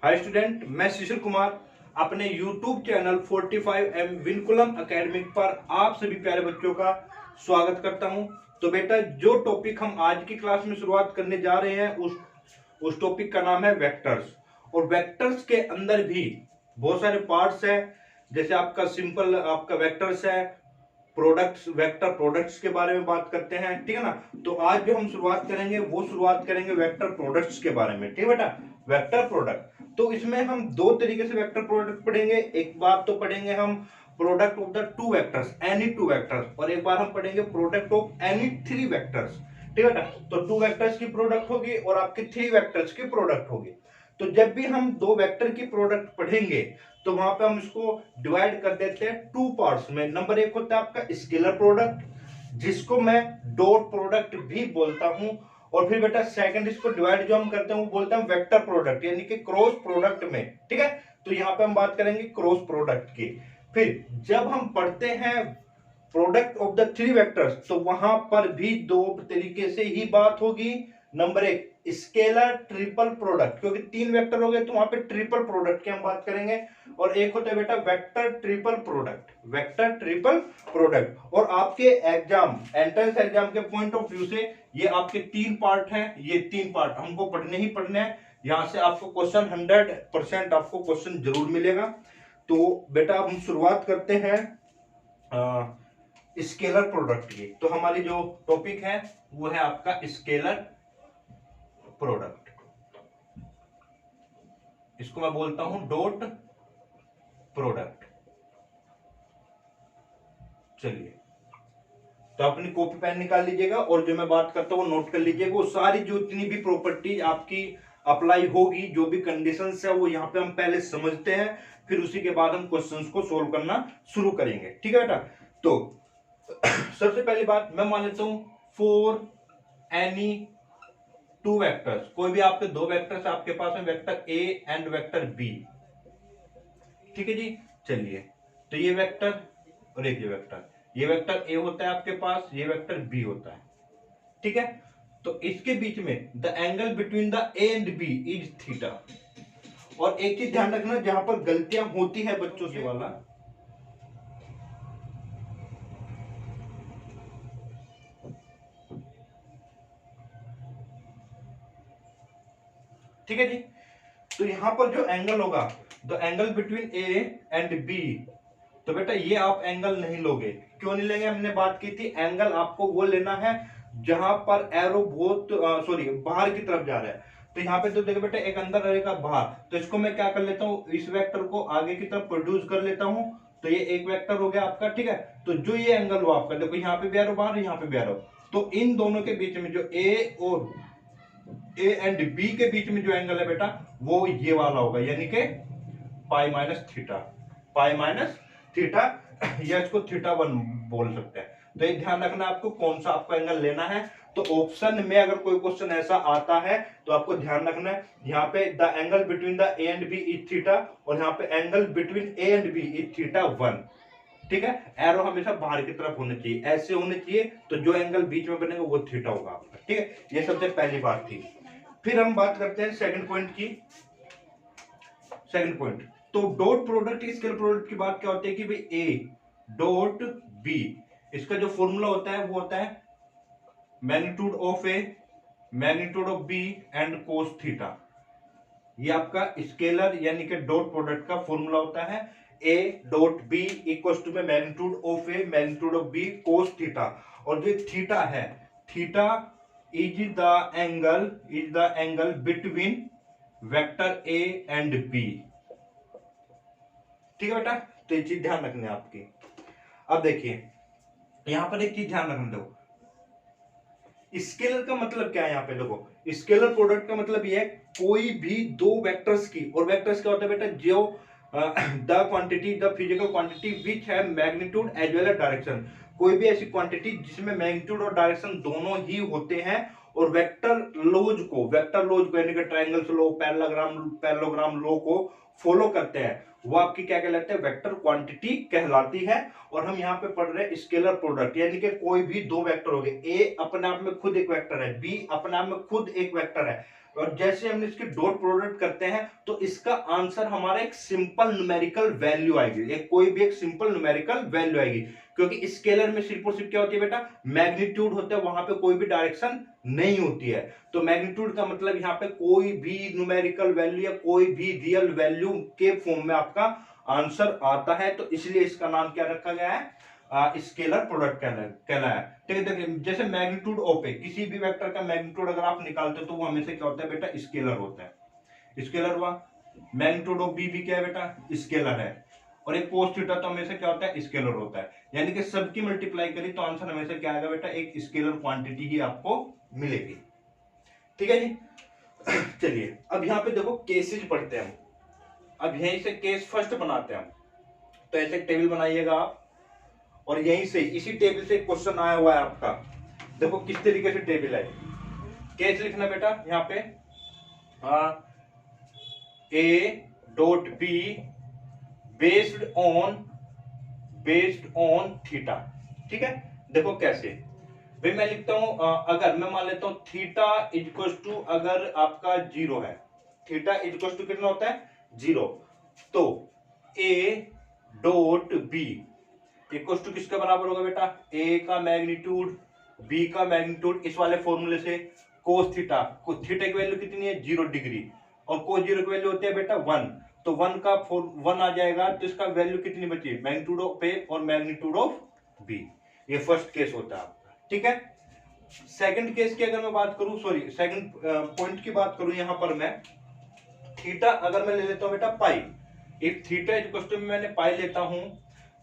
Hi student, मैं शिशिर कुमार अपने YouTube channel 45M vinculum academic पर आप सभी प्यारे बच्चों का स्वागत करता हूं। तो बेटा, जो टॉपिक हम आज की क्लास में शुरुआत करने जा रहे हैं उस टॉपिक का नाम है वेक्टर्स। और वेक्टर्स के अंदर भी बहुत सारे पार्ट्स हैं। जैसे आपका सिंपल आपका वेक्टर्स है, प्रोडक्ट्स, वेक्टर प्रोडक्ट्स के बारे में बात करते हैं, ठीक है ना। तो आज जो हम शुरुआत करेंगे वेक्टर प्रोडक्ट्स के बारे में, ठीक है बेटा। वेक्टर प्रोडक्ट, तो इसमें हम दो तरीके से वेक्टर प्रोडक्ट पढ़ेंगे। एक बार तो पढ़ेंगे हम product of the two vectors, any two vectors, और एक बार हम पढ़ेंगे product of any three vectors, ठीक है बेटा। तो टू वेक्टर्स की प्रोडक्ट होगी और आपके थ्री वेक्टर्स की प्रोडक्ट होगी। तो जब भी हम दो वेक्टर की प्रोडक्ट पढ़ेंगे तो वहां पे हम इसको डिवाइड कर देते हैं टू पार्ट्स में। नंबर एक होता है आपका स्केलर प्रोडक्ट, जिसको मैं डॉट प्रोडक्ट भी बोलता हूं। और फिर बेटा सेकंड इसको डिवाइड जो हम करते हैं वो बोलते हैं वेक्टर प्रोडक्ट, यानी कि क्रॉस प्रोडक्ट में, ठीक है। तो यहां पे हम बात करेंगे क्रॉस प्रोडक्ट की। फिर जब हम पढ़ते हैं product of the three vectors तो वहां पर भी दो तरीके से ही बात होगी। नंबर एक स्केलर ट्रिपल प्रोडक्ट, क्योंकि तीन वेक्टर हो गए तो वहां पे ट्रिपल प्रोडक्ट की हम बात करेंगे। और एक होता है बेटा vector triple product, vector triple product. और आपके एग्जाम, एंट्रेंस एग्जाम के पॉइंट ऑफ व्यू से ये आपके तीन पार्ट हैं। ये तीन पार्ट हमको पढ़ने ही पढ़ने हैं। यहां से आपको क्वेश्चन 100% आपको क्वेश्चन जरूर मिलेगा। तो बेटा हम शुरुआत करते हैं स्केलर प्रोडक्ट की। तो हमारी जो टॉपिक है वो है आपका स्केलर प्रोडक्ट। इसको मैं बोलता हूं डॉट प्रोडक्ट। चलिए, तो अपनी कॉपी पेन निकाल लीजिएगा और जो मैं बात करता हूं वो नोट कर लीजिएगा। वो सारी जो इतनी भी प्रॉपर्टी आपकी अप्लाई होगी, जो भी कंडीशंस है, वो यहाँ पे हम पहले समझते हैं, फिर उसी के बाद हम क्वेश्चंस को सोल्व करना शुरू करेंगे, ठीक है बेटा। तो सबसे पहली बात मैं मान लेता हूं फॉर एनी टू वेक्टर्स, कोई भी आपके दो वेक्टर्स आपके पास में, vector A and vector B, ठीक है जी। चलिए, तो ये वेक्टर और एक ये वेक्टर ए होता है आपके पास, ये वेक्टर बी होता है, ठीक है। तो इसके बीच में the angle between the A and B is theta. और एक चीज ध्यान रखना, जहां पर गलतियां होती है बच्चों से वाला, ठीक है जी। तो यहां पर जो एंगल होगा, the angle between A and B, तो बेटा ये आप एंगल नहीं लोगे। क्यों नहीं लेंगे? हमने बात की थी एंगल आपको वो लेना है जहां पर एरो बहुत बाहर की तरफ जा रहा है। तो यहाँ पे तो देखो बेटा एक अंदर रहेगा बाहर, तो इसको मैं क्या कर लेता हूँ, इस वेक्टर को आगे की तरफ प्रोड्यूस कर लेता हूँ। तो ये एक वेक्टर हो गया आपका, ठीक है। तो जो ये एंगल हो आपका, देखो यहाँ पे भी एरो बाहर, यहाँ पे भी एरो, तो इन दोनों के बीच में जो ए एंड बी के बीच में जो एंगल है बेटा वो ये वाला होगा, यानी कि pi minus theta, pi minus theta, या इसको थीटा वन बोल सकते हैं। तो ये ध्यान रखना आपको कौन सा आपको एंगल लेना है। तो ऑप्शन में अगर कोई क्वेश्चन ऐसा आता है तो आपको ध्यान रखना है, यहाँ पे the angle between the A and B is theta, और यहाँ पे angle between A and B is theta one, ठीक है। एरो हमेशा बाहर की तरफ होने चाहिए, ऐसे होने चाहिए, तो जो एंगल बीच में बनेगा वो थीटा होगा आपका, ठीक है। ये सबसे पहली बात थी। फिर हम बात करते हैं सेकंड पॉइंट की। सेकंड पॉइंट, तो डॉट प्रोडक्ट स्केलर प्रोडक्ट की बात क्या होती है कि भाई ए डॉट बी, इसका जो फॉर्मूला होता है वो होता है magnitude of A, magnitude of B and cos theta. ये आपका स्केलर यानी कि डॉट प्रोडक्ट का फॉर्मूला होता है A dot B equal to में magnitude of A magnitude of B cos theta. और जो थीटा है, theta is the angle between vector A and B, ठीक है बेटा। तो ये चीज ध्यान रखनी है आपकी। अब देखिए यहां पर एक चीज ध्यान रखना, देखो स्केलर का मतलब क्या है। यहाँ पे देखो स्केलर प्रोडक्ट का मतलब ये है कोई भी दो वेक्टर्स की, और वेक्टर्स क्या होता है बेटा, जो the quantity, the physical quantity which है magnitude as well as direction, कोई भी ऐसी क्वांटिटी जिसमें मैग्नीट्यूड और डायरेक्शन दोनों ही होते हैं। और वेक्टर लॉज को यानी कि ट्रायंगल्स लॉ, पैरेललोग्राम लॉ को फॉलो करते हैं, वो आपकी क्या कहलाते हैं, वेक्टर क्वांटिटी कहलाती है। और हम यहाँ पे पढ़ रहे हैं स्केलर प्रोडक्ट, यानी कि कोई भी दो वेक्टर हो गए, ए अपने आप में खुद एक वेक्टर है, बी अपने आप में खुद एक वेक्टर है, और जैसे हम इसकी डॉट प्रोडक्ट करते हैं तो इसका आंसर हमारा एक सिंपल न्यूमेरिकल वैल्यू आएगी, एक कोई भी एक सिंपल न्यूमेरिकल वैल्यू आएगी, क्योंकि स्केलर में सिर्फ और सिर्फ क्या होती है बेटा, मैग्नीट्यूड होता है, वहां पे कोई भी डायरेक्शन नहीं होती है। तो मैग्नीट्यूड का मतलब यहाँ पे कोई भी न्यूमेरिकल वैल्यू या कोई भी रियल वैल्यू के फॉर्म में आपका आंसर आता है, तो इसलिए इसका नाम क्या रखा गया है, स्केलर प्रोडक्ट कहना है। ठीक है, देखिए जैसे मैग्नीट्यूड ऑफ ए, किसी भी वेक्टर का मैग्नीट्यूड अगर आप निकालते हो तो वो हमेशा क्या होता है बेटा, स्केलर होता है। स्केलर हुआ, मैग्नीट्यूड ऑफ बी भी क्या है बेटा, स्केलर है, और एक कोस थीटा तो हमेशा क्या होता है, स्केलर होता है। यानी कि सबकी मल्टीप्लाई करी तो आंसर हमेशा क्या आएगा बेटा, एक स्केलर क्वांटिटी ही आपको मिलेगी। ठीक है जी। चलिए अब यहाँ पे देखो केसेज पढ़ते हैं हम। अब यहीं से केस फर्स्ट बनाते हैं हम। तो ऐसे टेबल बनाइएगा आप, और यहीं से इसी टेबल से क्वेश्चन आया हुआ है आपका। देखो किस तरीके से टेबल है। केस लिखना बेटा यहाँ पे, ए dot be based on theta. ठीक है, देखो कैसे भाई, मैं लिखता हूं, अगर मैं मान लेता हूं थीटा इक्वल टू, अगर आपका 0 है, थीटा इक्वल टू कितना होता है, 0, तो A dot B equal to किसके बराबर होगा बेटा, ए का मैग्नीट्यूड बी का मैग्नीट्यूड, इस वाले फॉर्मूले से कोस थीटा, थीटा की वैल्यू कितनी है, 0 डिग्री, और कोस 0 की वैल्यू होती है बेटा 1, तो 1 का 1 आ जाएगा, तो इसका वैल्यू कितनी बची, मैग्नीट्यूड ऑफ ए और मैग्नीट्यूड ऑफ बी। ये फर्स्ट केस होता है आपका। ठीक है, सेकंड केस की अगर मैं बात करूं, सॉरी सेकंड पॉइंट की बात करूं, यहां पर मैं थीटा अगर मैं ले लेता हूं बेटा पाई, इफ थीटा इक्वल टू मैंने पाई लेता हूं,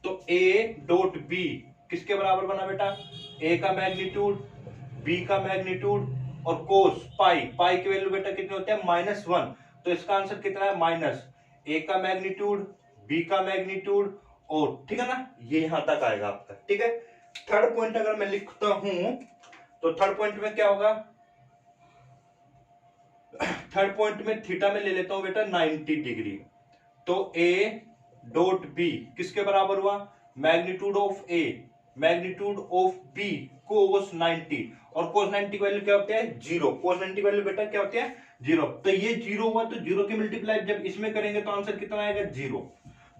तो ए डॉट बी किसके बराबर बना बेटा, ए का मैग्नीट्यूड बी का मैग्नीट्यूड और कोस पाई, पाई की वैल्यू बेटा कितने होते हैं, -1, तो इसका आंसर कितना है, माइनस ए का मैग्नीट्यूड बी का मैग्नीट्यूड, और ठीक है ना, ये यहां तक आएगा आपका। ठीक है, थर्ड पॉइंट अगर मैं लिखता हूं, तो थर्ड पॉइंट में क्या होगा, थर्ड पॉइंट में थीटा में ले लेता हूं बेटा 90 डिग्री, तो ए डॉट बी किसके बराबर हुआ, magnitude of A magnitude of B cos 90, और कोस 90 की वैल्यू क्या होती है, 0, कोस 90 की वैल्यू बेटा क्या होती है, 0, तो ये 0 हुआ, तो 0 की मल्टीप्लाई जब इसमें करेंगे तो आंसर कितना आएगा, 0।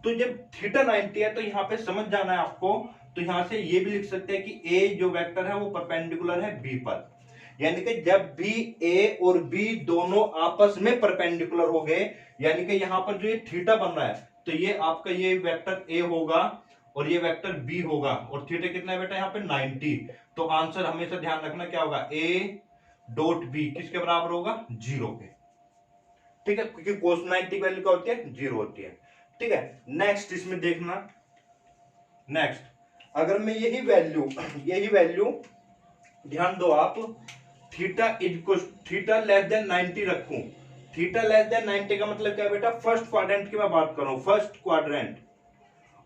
तो जब थीटा 90 है तो यहाँ पे समझ जाना है आपको, तो यहां से ये भी लिख सकते हैं कि ए जो वेक्टर है वो परपेंडिकुलर है बी पर, यानी कि जब भी ए और बी दोनों आपस में परपेंडिकुलर हो गए, यानी कि यहां पर जो ये थीटा बन रहा है, तो ये आपका ये वेक्टर ए होगा और ये वेक्टर बी होगा, और थीटा कितना है बेटा यहाँ पे 90, तो आंसर हमेशा ध्यान रखना क्या होगा, ए डॉट बी किसके बराबर होगा, 0 के। ठीक है, क्योंकि कोस 90 की वैल्यू क्या होती है, 0 होती है। ठीक है, नेक्स्ट इसमें देखना, नेक्स्ट अगर मैं यही वैल्यू ध्यान दो आप, थीटा लेस देन 90 रखूं, थीटा लेस देन 90 का मतलब क्या है बेटा, फर्स्ट क्वाड्रेंट की मैं बात कर रहा हूं, फर्स्ट क्वाड्रेंट,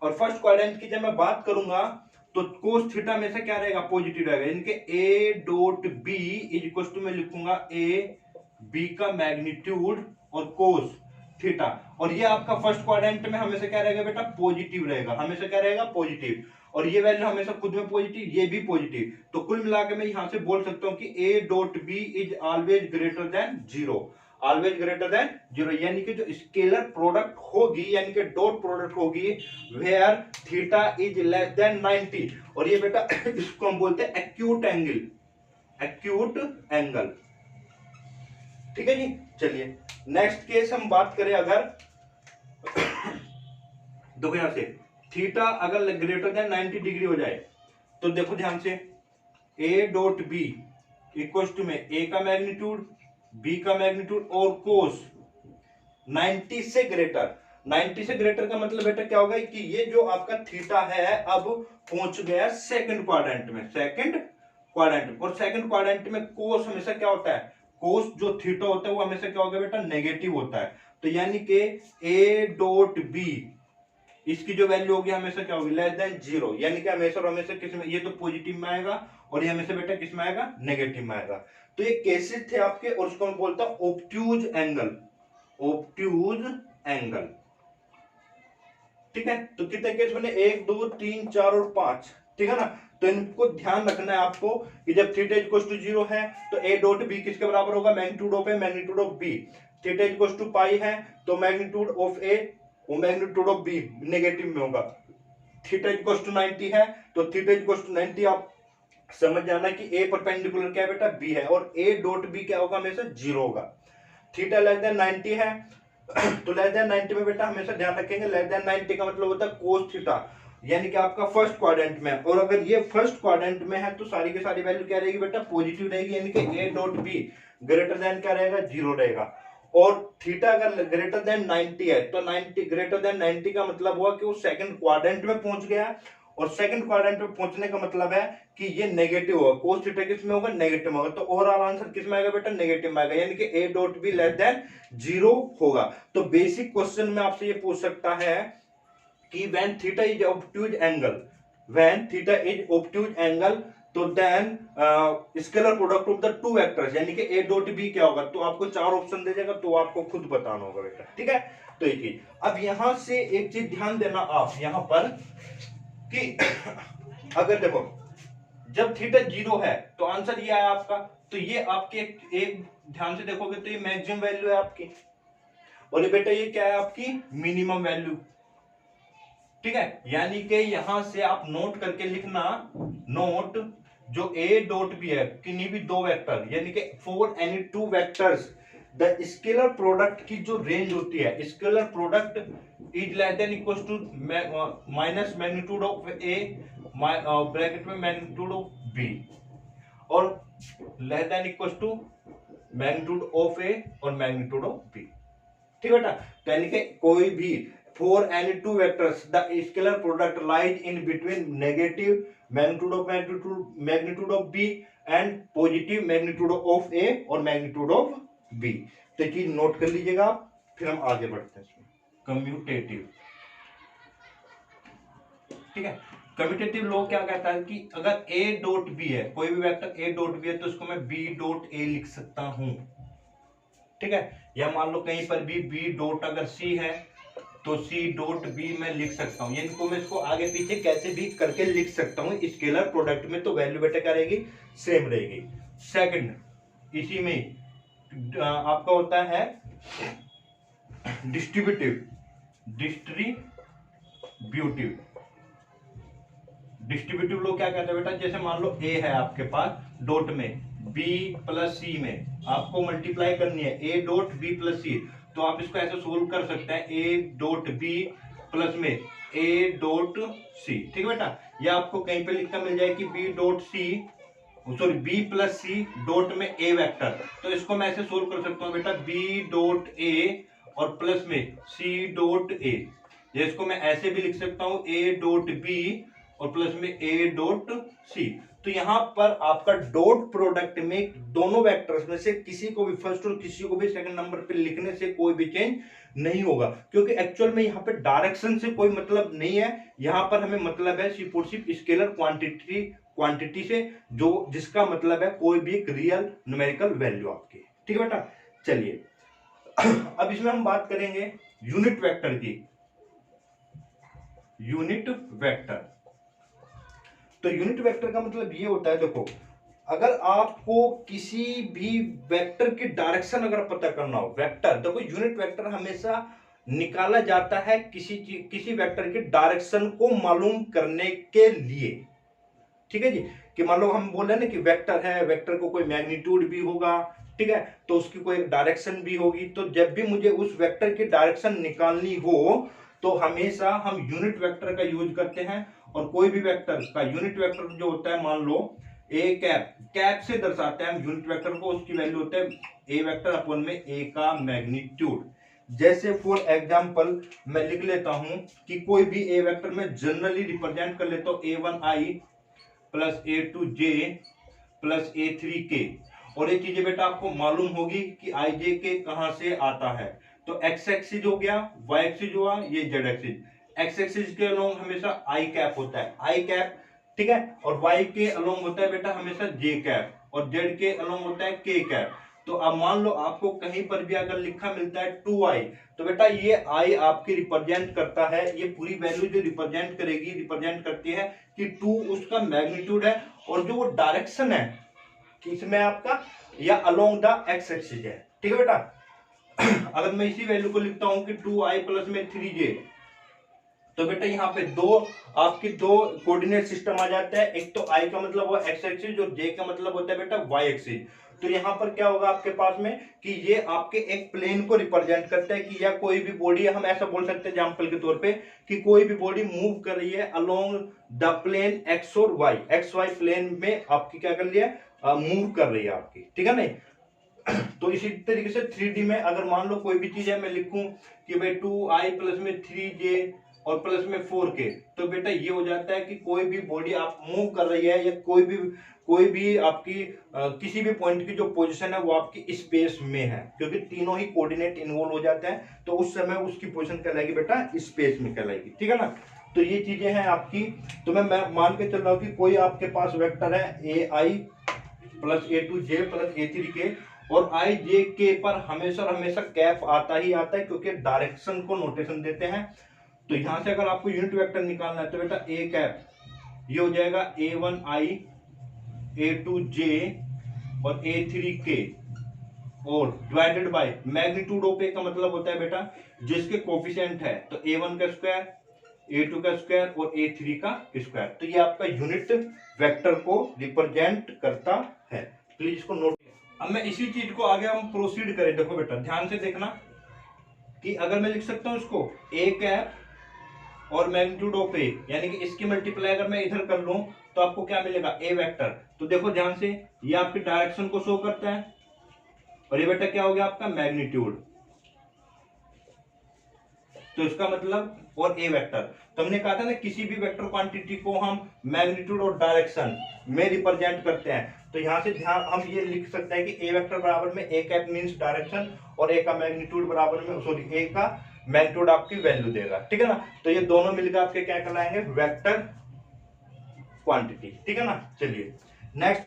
और फर्स्ट क्वाड्रेंट की जब मैं बात करूंगा तो कोस थीटा में से क्या रहेगा, पॉजिटिव रहेगा, यानी कि A dot B is equal to मैं लिखूंगा ए बी का मैग्नीट्यूड और कोस थीटा, और ये आपका फर्स्ट क्वाड्रेंट में हमेशा क्या रहेगा बेटा, पॉजिटिव रहेगा, हमेशा क्या रहेगा, पॉजिटिव, और ये वैल्यू हमेशा खुद में पॉजिटिव, ये भी पॉजिटिव, तो कुल मिलाकर मैं यहां से बोल सकता हूं कि A dot B is always greater than 0, always greater than 0, यानी कि जो स्केलर प्रोडक्ट होगी, यानी कि डॉट प्रोडक्ट होगी, where theta is less than 90, और ये बेटा इसको हम बोलते हैं एक्यूट एंगल, एक्यूट एंगल। ठीक है जी, चलिए नेक्स्ट केस हम बात करें, अगर देखो यहां से थीटा अगर ग्रेटर देन 90 डिग्री हो जाए, तो देखो ध्यान से, A dot B equal to में ए का मैग्नीट्यूड बी का मैग्नीट्यूड और कोस 90 से ग्रेटर, 90 से ग्रेटर का मतलब बेटा क्या होगा कि ये जो आपका थीटा है अब पहुंच गया सेकंड क्वाड्रेंट में, सेकंड क्वाड्रेंट, और सेकंड क्वाड्रेंट में कोस हमेशा क्या होता है, कोस जो थीटा होता है वो हमेशा क्या होगा बेटा, नेगेटिव होता है, तो यानी कि ए डॉट बी इसकी जो वैल्यू होगी हमेशा क्या होगी, लेस देन 0, यानी कि हमेशा और हमेशा किस में, ये तो पॉजिटिव में आएगा और ये हमेशा बेटा किस में आएगा, नेगेटिव में आएगा। तो ये केसेस थे आपके, और उसको मैं बोलता हूं ऑब्ट्यूज एंगल, ऑब्ट्यूज एंगल। ठीक है, तो कितने केस बने, 1 2 3 4 और 5, ठीक है ना, तो इनको ध्यान रखना है आपको कि जब थीटा इक्वल टू 0 है तो a डॉट b किसके बराबर होगा, magnitude of a magnitude of b। Theta equal to pi है तो मैग्नीट्यूड ऑफ a वो मैग्नीट्यूड ऑफ b नेगेटिव में होगा। थीटा इक्वल टू 90 है तो थीटा इक्वल टू 90 आप समझ जाना कि a परपेंडिकुलर क्या है बेटा, b है, और a डॉट b क्या होगा, हमेशा 0 होगा। थीटा लेस देन 90 है तो लेस देन 90 में बेटा हमेशा ध्यान रखेंगे लेस देन 90 का मतलब होता है कोस थीटा, यानी कि आपका फर्स्ट क्वाड्रेंट में, और अगर ये फर्स्ट क्वाड्रेंट में है तो सारी की सारी वैल्यू क्या रहेगी बेटा, पॉजिटिव रहेगी, यानी कि a dot b greater than क्या रहेगा, 0 रहेगा। और थीटा अगर ग्रेटर देन 90 है तो 90 ग्रेटर देन 90 का मतलब हुआ कि वो सेकंड क्वाड्रेंट में पहुंच गया, और सेकंड क्वाड्रेंट में पहुंचने का मतलब है कि ये नेगेटिव होगा, कोस थीटा किस में होगा, नेगेटिव में होगा, तो ओवरऑल आंसर किस में आएगा बेटा, नेगेटिव में आएगा, यानी कि a dot be less than 0 होगा। तो बेसिक क्वेश्चन में आपसे ये पूछ सकता है कि when theta is obtuse angle, when theta is obtuse angle तो then scalar product of the two vectors, यानी कि a डॉट b क्या होगा, तो आपको 4 ऑप्शन दे देगा, तो आपको खुद बताना होगा बेटा, ठीक है। तो ये चीज, अब यहां से एक चीज ध्यान देना आप यहां पर कि अगर देखो जब थीटा 0 है तो आंसर ये आया आपका, तो ये आपके एक ध्यान से देखोगे तो ये मैक्सिमम वैल्यू है आपकी, और ये बेटा ये क्या है आपकी मिनिमम वैल्यू, ठीक है। यानी कि यहां से आप नोट करके लिखना, नोट जो a डॉट बी है किन्हीं भी दो वेक्टर, यानी कि for any two vectors the scalar product की जो रेंज होती है, scalar product is less than equal to minus magnitude of a bracket में मैग्नीट्यूड ऑफ b, और less than equal to magnitude of a और magnitude of b, ठीक बेटा। तो यानी कि कोई भी for any two vectors the scalar product lies in between negative magnitude of b and positive magnitude of a और magnitude of b। तो चीज नोट कर लीजिएगा आप, फिर हम आगे बढ़ते हैं इसमें। कम्यूटेटिव, ठीक है। कम्यूटेटिव लॉ क्या कहता है कि अगर a डॉट b है, कोई भी वेक्टर a डॉट b है तो उसको मैं b डॉट a लिख सकता हूं, ठीक है। या मान लो कहीं पर भी b डॉट अगर c है तो c डॉट b मैं लिख सकता हूं, इनको मैं इसको आगे पीछे कैसे भी करके लिख सकता हूं स्केलर प्रोडक्ट में, तो वैल्यू बेटा क्या रहेगी, सेम रहेगी। सेकंड, इसी में आपका होता है डिस्ट्रीब्यूटिव, डिस्ट्रीब्यूटिव लोग क्या कहते हैं बेटा, जैसे मान लो a है आपके पास डॉट में, b प्लस c में आपको मल्टीप्लाई करनी है a dot b plus c, तो आप इसको ऐसे सोल्व कर सकते हैं a डॉट b प्लस में a डॉट c, ठीक है बेटा। या आपको कहीं पे लिखकर मिल जाए कि b dot c sorry b plus c dot में a वेक्टर, तो इसको मैं ऐसे सोल्व कर सकता हूँ बेटा b डॉट a और प्लस में c डॉट a, या इसको मैं ऐसे भी लिख सकता हूँ a डॉट b और प्लस में a डॉट c। तो यहां पर आपका डॉट प्रोडक्ट में दोनों वेक्टर्स में से किसी को भी फर्स्ट और किसी को भी सेकंड नंबर पे लिखने से कोई भी चेंज नहीं होगा, क्योंकि एक्चुअल में यहाँ पे डायरेक्शन से कोई मतलब नहीं है, यहाँ पर हमें मतलब है सिर्फ और सिर्फ स्केलर क्वांटिटी से, जो जिसका मतलब है कोई भी एक रियल न्यूमेरिकल वैल्यू आपकी, ठीक है बेटा। चलिए अब इसमें हम बात करेंगे यूनिट वेक्टर की, यूनिट वेक्टर। तो यूनिट वेक्टर का मतलब ये होता है, देखो अगर आपको किसी भी वेक्टर की डायरेक्शन अगर पता करना हो, वेक्टर देखो यूनिट वेक्टर हमेशा निकाला जाता है किसी वेक्टर की डायरेक्शन को मालूम करने के लिए, ठीक है जी। कि मान लो हम बोल रहे हैं ना कि वेक्टर है, वेक्टर को कोई मैग्नीट्यूड भी होगा, ठीक है, तो उसकी कोई डायरेक्शन भी होगी, तो जब भी मुझे उस वेक्टर की डायरेक्शन निकालनी हो तो हमेशा हम यूनिट वेक्टर का यूज करते हैं। और कोई भी वेक्टर का यूनिट वेक्टर जो होता है, मान लो ए कैप, कैप से दर्शाते हैं हम यूनिट वेक्टर को, उसकी वैल्यू होता है ए वेक्टर अपन में ए का मैग्नीट्यूड। जैसे फॉर एग्जांपल मैं लिख लेता हूं कि कोई भी ए वेक्टर में जनरली रिप्रेजेंट कर लेता हूं a1i plus a2j plus a3k, और ये चीजें बेटा आपको मालूम होगी कि आई जे के कहां से आता है। तो एक्स एक्सिस हो गया, वाई एक्सिस हुआ, ये जेड एक्सिस। एक्स एक्सिस के अलोंग हमेशा आई कैप होता है, आई कैप, ठीक है, और वाई के अलोंग होता है बेटा हमेशा जे कैप, और जेड के अलोंग होता है के कैप। तो अब मान लो आपको कहीं पर भी अगर लिखा मिलता है 2i, तो बेटा ये i आपकी रिप्रेजेंट करता है, ये पूरी वैल्यू जो रिप्रेजेंट करेगी, रिप्रेजेंट करती है कि 2 उसका मैग्नीट्यूड है, और जो वो डायरेक्शन है किसमें आपका, या अलोंग द एक्स एक्सिस है। ठीक है बेटा। अगर मैं इसी वैल्यू को लिखता हूं कि 2i प्लस में 3j, तो बेटा यहाँ पे आपकी दो कोऑर्डिनेट सिस्टम आ जाता है। एक तो i का मतलब वो एक्स एक्सिस और j का मतलब होता है बेटा वाई एक्सिस। तो यहाँ पर क्या होगा आपके पास में कि ये आपके एक प्लेन को रिप्रेजेंट करता है कि या कोई भी बॉडी, हम ऐसा बोल सकते हैं एग्जांपल के तौर पे कि कोई भी बॉडी मूव कर रही है अलोंग द प्लेन एक्स और वाई, एक्स वाई प्लेन में आपकी क्या कर रही है, मूव कर रही है आपकी। ठीक है नहीं। तो इसी तरीके से 3D में अगर मान लो कोई भी चीज है, मैं लिखूं कि भाई 2i प्लस में 3j और प्लस में 4k, तो बेटा ये हो जाता है कि कोई भी बॉडी आप मूव कर रही है या कोई भी आपकी किसी भी पॉइंट की जो पोजीशन है वो आपकी स्पेस में है, क्योंकि तीनों ही कोऑर्डिनेट इन्वॉल्व हो जाते हैं, तो उस समय उसकी पोजीशन कहलाएगी बेटा स्पेस में कहलाएगी। ठीक है ना। तो ये चीजें हैं आपकी। तो मैं मान के चल रहा हूं कि कोई आपके पास वेक्टर है ai plus a2j plus a3k, और आई जे के पर हमेशा कैप आता ही आता है, क्योंकि डायरेक्शन को नोटेशन देते हैं। तो यहां से अगर आपको यूनिट वेक्टर निकालना है तो बेटा ए कैप ये हो जाएगा a1i a2j और a3k, और डिवाइडेड बाय मैग्नीट्यूड ऑफ ए का मतलब होता है बेटा जिसके कोफिशिएंट है, तो a1 का स्क्वायर, a2 का स्क्वायर और a3 का स्क्वायर। तो ये आपका यूनिट वेक्टर को रिप्रेजेंट करता है। प्लीज इसको नोट। अब मैं इसी चीज को आगे हम प्रोसीड करें, देखो बेटा ध्यान से देखना कि अगर मैं लिख सकता हूं इसको ए कैप और मैग्नीट्यूड ऑफ ए, यानी कि इसकी मल्टीप्लाई अगर मैं इधर कर लूं तो आपको क्या मिलेगा, ए वेक्टर। तो देखो ध्यान से, ये आपकी डायरेक्शन को शो करता है, और ये बेटा क्या हो गया आपका मैग्नीट्यूड, तो इसका मतलब, और ए वेक्टर। तो हमने कहा था ना किसी भी वेक्टर क्वांटिटी को हम मैग्नीट्यूड और डायरेक्शन में रिप्रेजेंट करते हैं। तो यहां से ध्यान हम ये लिख सकते हैं कि ए वेक्टर बराबर में ए कैप मींस डायरेक्शन, और ए का मैग्नीट्यूड बराबर में, सॉरी ए का मैग्नीट्यूड आपकी वैल्यू देगा। ठीक है ना। तो ये दोनों मिलकर आपके क्या कहलाएंगे, वेक्टर क्वांटिटी। ठीक है ना। चलिए नेक्स्ट।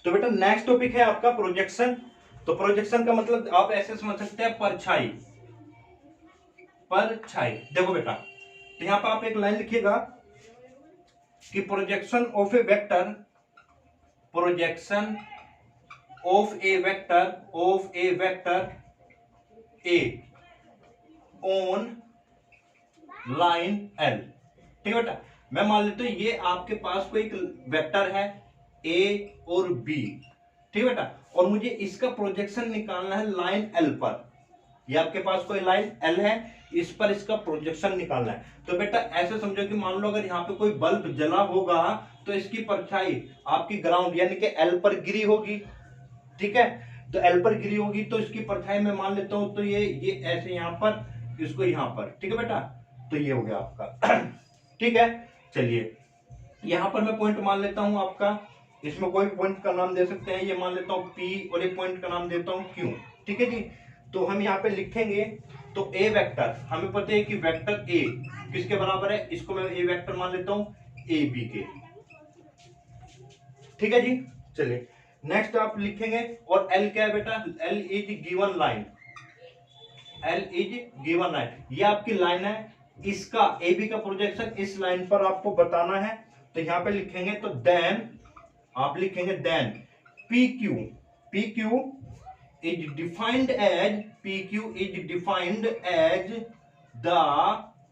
तो बेटा नेक्स्ट टॉपिक है आपका प्रोजेक्शन। तो प्रोजेक्शन का मतलब आप ऐसे समझ सकते हैं परछाई, परछाई। देखो बेटा, तो यहां पर आप एक लाइन लिखिएगा कि projection of A vector, projection of A vector, of A vector A on line L. ठीक है बेटा, मैं मान लेता हूं ये आपके पास कोई एक वेक्टर है ए और बी। ठीक है बेटा, और मुझे इसका प्रोजेक्शन निकालना है लाइन एल पर। ये आपके पास कोई लाइन एल है, इस पर इसका प्रोजेक्शन निकालना है। तो बेटा ऐसे समझो कि मान लो अगर यहाँ पे कोई बल्ब जला होगा तो इसकी परछाई आपकी ग्राउंड यानी कि एल पर गिरी होगी। ठीक है, तो एल पर गिरी होगी तो इसकी परछाई मैं मान लेता हूं तो ये ऐसे यहाँ पर, इसको यहाँ पर। ठीक है बेटा, तो ये हो गया आपका। ठीक है, चलिए यहां पर मैं पॉइंट मान लेता हूं आपका, इसमें कोई पॉइंट का नाम दे सकते हैं, ये मान लेता हूं P और एक पॉइंट का नाम देता हूं Q। ठीक है जी। तो हम यहाँ पे लिखेंगे तो ए वेक्टर, हमें पता है कि वेक्टर ए किसके बराबर है, इसको मैं ए वेक्टर मान लेता हूं ए बी के। ठीक है जी। चलिए नेक्स्ट आप लिखेंगे, और एल क्या है बेटा, L is given line, L is given line, ये आपकी लाइन है, इसका ए बी का प्रोजेक्शन इस लाइन पर आपको बताना है। तो यहां पे लिखेंगे तो देन आप लिखेंगे then PQ, PQ is defined as, PQ is defined as the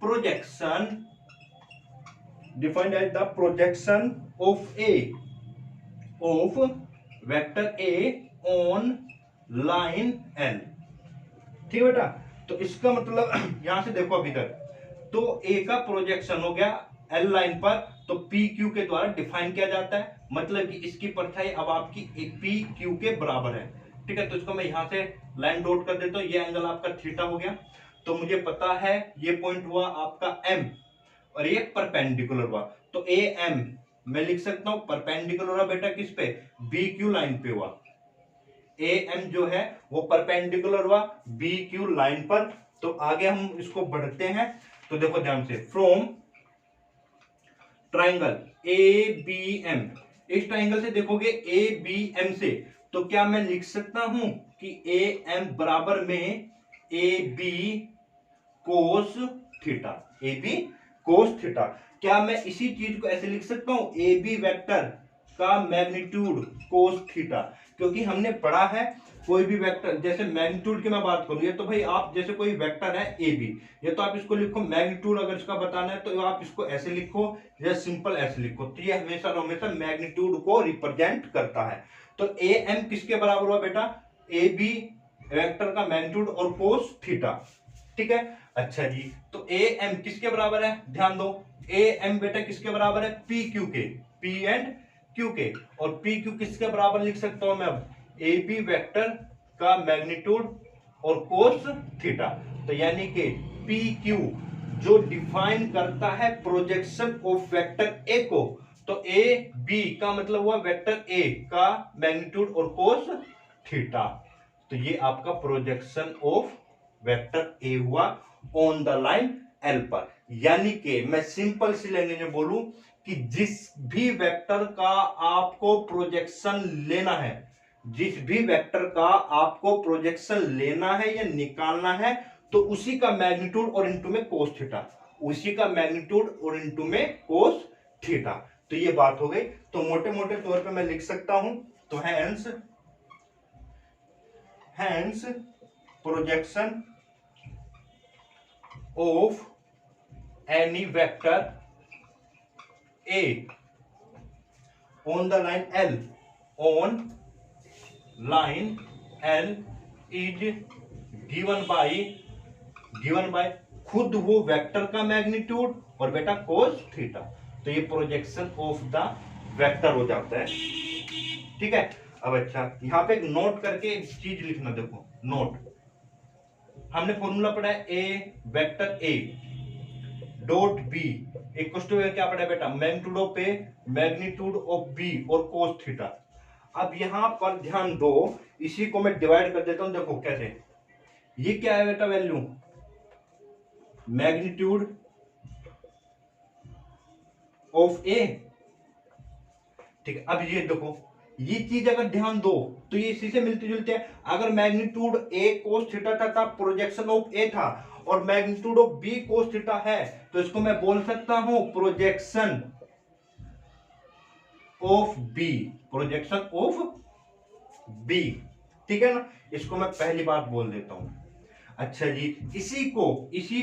projection, defined as the projection of A, of vector A on line L। ठीक है बेटा, तो इसका मतलब यहां से देखो अभी तक, तो A का प्रोजेक्शन हो गया L लाइन पर, तो PQ के द्वारा डिफाइन किया जाता है, मतलब कि इसकी परछाई अब आपकी PQ के बराबर है। ठीक है, तो इसको मैं यहां से लाइन डॉट कर देता हूं, ये एंगल आपका थीटा हो गया। तो मुझे पता है ये पॉइंट हुआ आपका M, और ये परपेंडिकुलर हुआ, तो AM मैं लिख सकता हूं परपेंडिकुलर हुआ बेटा किस पे, BQ लाइन पे हुआ। AM जो है वो परपेंडिकुलर हुआ BQ लाइन पर। तो आगे हम इसको बढ़ते हैं, तो देखो ध्यान से, from triangle A B M, इस ट्राइंगल से देखोगे ए बी एम से, तो क्या मैं लिख सकता हूं कि ए एम बराबर में A B cos theta, A B cos theta. क्या मैं इसी चीज को ऐसे लिख सकता हूं, ए बी वेक्टर का मैग्नीट्यूड कोस थीटा, क्योंकि हमने पढ़ा है कोई भी वेक्टर, जैसे मैग्नीट्यूड की मैं बात करूं, ये तो भाई आप जैसे कोई वेक्टर है ए बी, ये तो आप इसको लिखो मैग्नीट्यूड, अगर इसका बताना है तो आप इसको ऐसे लिखो या सिंपल ऐसे लिखो, तो ये हमेशा हमेशा मैग्नीट्यूड को रिप्रेजेंट करता है। तो ए एम किसके बराबर हुआ बेटा, ए बी वेक्टर का मैग्नीट्यूड और कोस थीटा, ठीक है। अच्छा जी, तो ए एम किसके बराबर है, ध्यान दो, ए एम बेटा किसके बराबर है, पी क्यू के, पी एंड क्यू के, और पी क्यू किसके बराबर लिख सकता हूं मैं अब, ए बी वेक्टर का मैग्नीट्यूड और कोस थीटा। तो यानी कि पी क्यू जो डिफाइन करता है प्रोजेक्शन ऑफ वेक्टर ए को, तो ए बी का मतलब हुआ वेक्टर ए का मैग्नीट्यूड और कोस थीटा। तो ये आपका प्रोजेक्शन ऑफ वेक्टर ए हुआ ऑन द लाइन एल पर। यानी कि मैं सिंपल सी लैंग्वेज में बोलूं कि जिस भी वेक्टर का आपको प्रोजेक्शन लेना है, जिस भी वेक्टर का आपको प्रोजेक्शन लेना है या निकालना है, तो उसी का मैग्नीट्यूड और इनटू में कोस थीटा, उसी का मैग्नीट्यूड और इनटू में कोस थीटा। तो ये बात हो गई। तो मोटे मोटे तौर पे मैं लिख सकता हूं, तो hence projection of any vector A on the line L, on line L is given by खुद वो वेक्टर का मैग्नीट्यूड और बेटा कोस थीटा। तो ये प्रोजेक्शन ऑफ द वेक्टर हो जाता है, ठीक है। अब अच्छा, यहां पे एक नोट करके एक चीज लिखना, देखो नोट, हमने फॉर्मूला पढ़ा है A vector A dot B equal to क्या पढ़ा है बेटा, magnitude of A magnitude of B और कोस थीटा। अब यहां पर ध्यान दो, इसी को मैं डिवाइड कर देता हूं, देखो कैसे, ये क्या है बेटा वैल्यू, मैग्नीट्यूड ऑफ ए, ठीक है। अब ये देखो, ये चीज अगर ध्यान दो तो ये इसी से मिलते जुलते हैं। अगर मैग्नीट्यूड ए कोस थीटा था, प्रोजेक्शन ऑफ ए था, और magnitude of B cos theta है, तो इसको मैं बोल सकता हूं projection of B, projection of B, ठीक है ना। इसको मैं पहली बात बोल देता हूं। अच्छा जी, इसी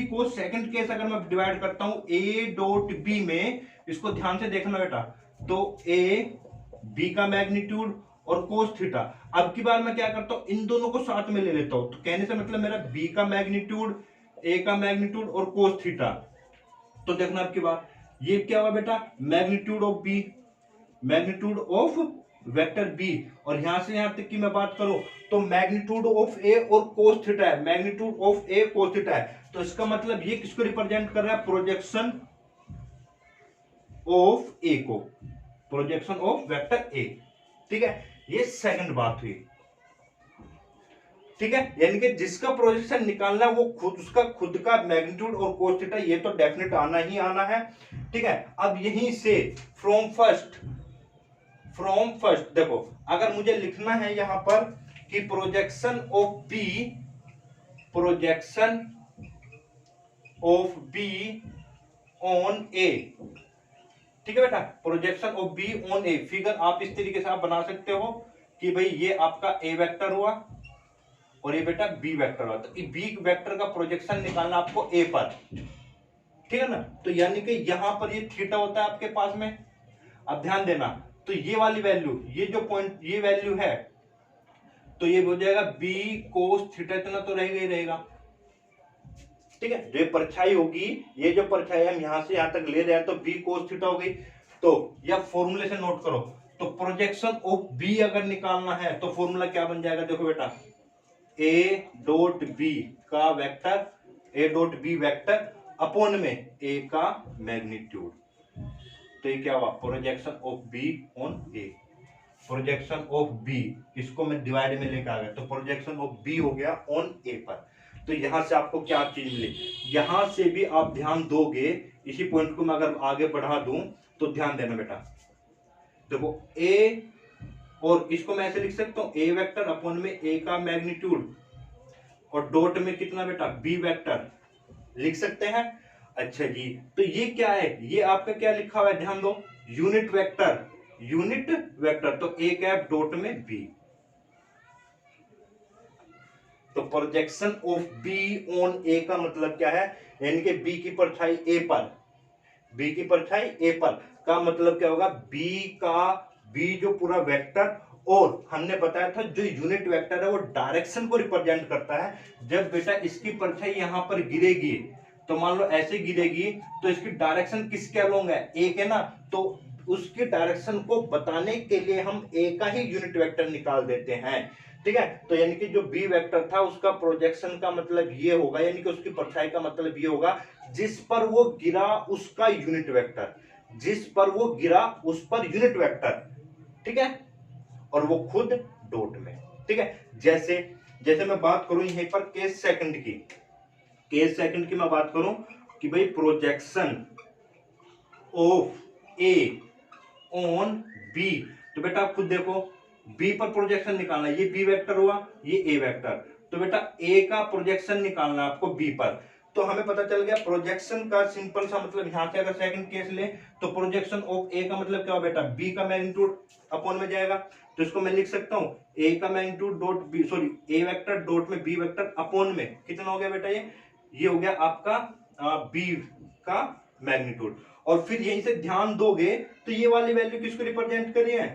को सेकंड केस अगर मैं डिवाइड करता हूं ए डॉट बी में, इसको ध्यान से देखना बेटा, तो ए बी का मैग्नीट्यूड और कोस थीटा। अब की बार मैं क्या करता हूं, इन दोनों को साथ में ले लेता हूं, तो कहने से मतलब मेरा बी का मैग्नीट्यूड, ए का मैग्नीट्यूड और कोस थीटा। तो देखना अब की बार ये क्या हुआ बेटा, magnitude of B, magnitude of vector B, और यहां से यहां तक की मैं बात करूं तो मैग्नीट्यूड ऑफ ए और कोस थीटा है, magnitude of A cos theta है। तो इसका मतलब ये किसको रिप्रेजेंट कर रहा है, प्रोजेक्शन ऑफ ए को, प्रोजेक्शन ऑफ वेक्टर ए, ठीक है। ये सेकंड बात हुई, ठीक है। यानी कि जिसका प्रोजेक्शन निकालना है वो खुद, उसका खुद का मैग्नीट्यूड और कोस थीटा, ये तो डेफिनेट आना ही आना है, ठीक है। अब यहीं से फ्रॉम फर्स्ट देखो, अगर मुझे लिखना है यहां पर कि प्रोजेक्शन ऑफ बी ऑन ए, ठीक है बेटा, projection of B on A, figure आप इस तरीके से आप बना सकते हो कि भाई ये आपका ए वेक्टर हुआ और ये बेटा बी वेक्टर हुआ, तो बी वेक्टर का प्रोजेक्शन निकालना आपको ए पर, ठीक है ना। तो यानी कि यहां पर ये थीटा होता है आपके पास में। अब ध्यान देना, तो ये वाली वैल्यू, ये जो पॉइंट, ये वैल्यू है, तो ये हो जाएगा बी कोस थीटा, इतना तो रहेगा ही रहेगा, ठीक है। जो परछाई होगी, ये जो परछाई हम यहां से यहां तक ले रहे हैं, तो बी कोस थीटा हो गई। तो या फॉर्मूले से नोट करो, तो प्रोजेक्शन ऑफ बी अगर निकालना है तो फॉर्मूला क्या बन जाएगा, देखो बेटा, ए डॉट बी का vector, A dot B vector upon में ए का मैग्नीट्यूड। तो ये क्या हुआ, projection of B on A, projection of B, इसको मैं डिवाइड में लेकर आ गया, तो प्रोजेक्शन ऑफ बी हो गया ऑन ए पर। तो यहां से आपको क्या चीज मिली, यहां से भी आप ध्यान दोगे, इसी पॉइंट को मैं अगर आगे बढ़ा दूं तो ध्यान देना बेटा, देखो ए, और इसको मैं ऐसे लिख सकता हूं ए वेक्टर अपॉन में ए का मैग्नीट्यूड, और डॉट में कितना बेटा बी वेक्टर लिख सकते हैं। अच्छा जी, तो ये क्या है, ये आपका क्या लिखा हुआ है, ध्यान दो, यूनिट वेक्टर, यूनिट वेक्टर, तो ए कैप डॉट में बी। तो प्रोजेक्शन ऑफ बी ऑन ए का मतलब क्या है, यानी कि बी की परछाई ए पर, बी की परछाई ए पर का मतलब क्या होगा, बी जो पूरा वेक्टर, और हमने बताया था जो यूनिट वेक्टर है वो डायरेक्शन को रिप्रेजेंट करता है। जब बेटा इसकी परछाई यहां पर गिरेगी, तो मान लो ऐसे गिरेगी, तो इसकी डायरेक्शन किसके अलोंग है, ए के ना, तो उसकी डायरेक्शन को बताने के लिए हम ए का ही यूनिट वेक्टर निकाल देते हैं। ठीक है, तो यानी कि जो बी वेक्टर था उसका प्रोजेक्शन का मतलब ये होगा, यानी कि उसकी परछाई का मतलब ये होगा, जिस पर वो गिरा उसका यूनिट वेक्टर, जिस पर वो गिरा उस पर यूनिट वेक्टर। ठीक है, और वो खुद डॉट में। ठीक है, जैसे जैसे मैं बात करूं यहीं पर केस सेकंड की, केस सेकंड की मैं बात करूं कि भाई projection of A on B, तो बेटा आप खुद देखो, बी पर प्रोजेक्शन निकालना, ये बी वेक्टर हुआ, ये ए वेक्टर, तो बेटा ए का प्रोजेक्शन निकालना आपको बी पर। तो हमें पता चल गया प्रोजेक्शन का सिंपल सा मतलब, यहां से अगर सेकंड केस ले तो प्रोजेक्शन ऑफ ए का मतलब क्या हो बेटा, बी का मैग्नीट्यूड अपॉन में जाएगा, तो इसको मैं लिख सकता हूं ए का मैग्नीट्यूड डॉट बी, सॉरी ए वेक्टर डॉट में बी वेक्टर अपॉन में कितना हो गया बेटा, ये हो गया आपका बी का मैग्नीट्यूड। और फिर यहीं से ध्यान दोगे तो ये वाली वैल्यू किसको रिप्रेजेंट कर रही है,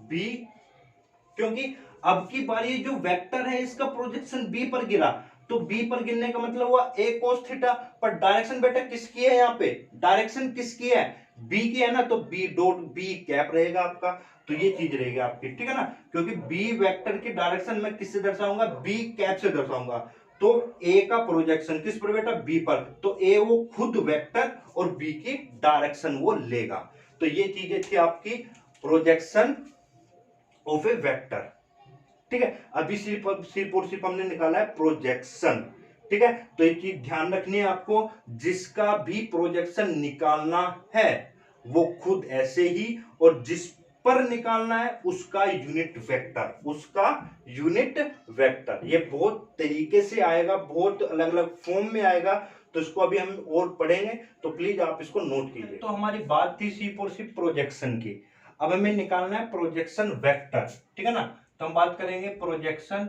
बी, क्योंकि अब की बार ये जो वेक्टर है इसका प्रोजेक्शन बी पर गिरा, तो बी पर गिरने का मतलब हुआ ए कोस थीटा, पर डायरेक्शन बेटा किसकी है, यहाँ पे डायरेक्शन किसकी है, बी की है ना, तो बी डॉट बी कैप रहेगा आपका। तो ये चीज रहेगी आपकी, ठीक है ना, क्योंकि बी वेक्टर की डायरेक्शन मैं किससे दर्शाऊंगा, बी कैप से दर्शाऊंगा। तो ए का प्रोजेक्शन किस पर बेटा, बी पर, तो ए वो खुद वेक्टर और बी की डायरेक्शन वो लेगा। तो ये चीजें थी आपकी प्रोजेक्शन ऑफ ए वेक्टर। ठीक है, अभी सिर्फ और सिर्फ हमने निकाला है प्रोजेक्शन। ठीक है, तो एक चीज ध्यान रखनी है आपको, जिसका भी प्रोजेक्शन निकालना है वो खुद ऐसे ही, और जिस पर निकालना है उसका यूनिट वेक्टर, उसका यूनिट वेक्टर, ये बहुत तरीके से आएगा, बहुत अलग अलग फॉर्म में आएगा, तो इसको अभी हम और पढ़ेंगे, तो प्लीज आप इसको नोट कीजिए। तो हमारी बात थी सिर्फ और सिर्फ प्रोजेक्शन की, अब हमें निकालना है प्रोजेक्शन वेक्टर। ठीक है ना, तो हम बात करेंगे projection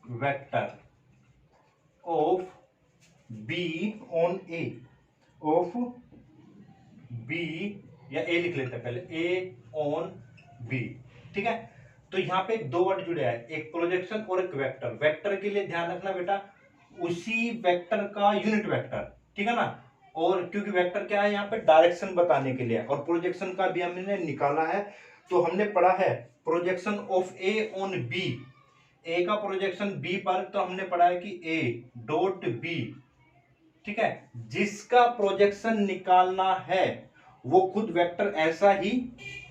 vector of B on A, of B, या ए लिख लेते हैं पहले, ए ऑन बी। ठीक है, तो यहां पे दो वर्ड जुड़े हैं, एक प्रोजेक्शन और एक वेक्टर। वेक्टर के लिए ध्यान रखना बेटा उसी वेक्टर का यूनिट वेक्टर, ठीक है ना, और क्योंकि वेक्टर क्या है यहाँ पे डायरेक्शन बताने के लिए, और प्रोजेक्शन का भी हमने निकाला है। तो हमने पढ़ा है projection of A on B, A का प्रोजेक्शन बी पर, तो हमने पढ़ा है कि ए डॉट बी, ठीक है, जिसका प्रोजेक्शन निकालना है वो खुद वेक्टर ऐसा ही,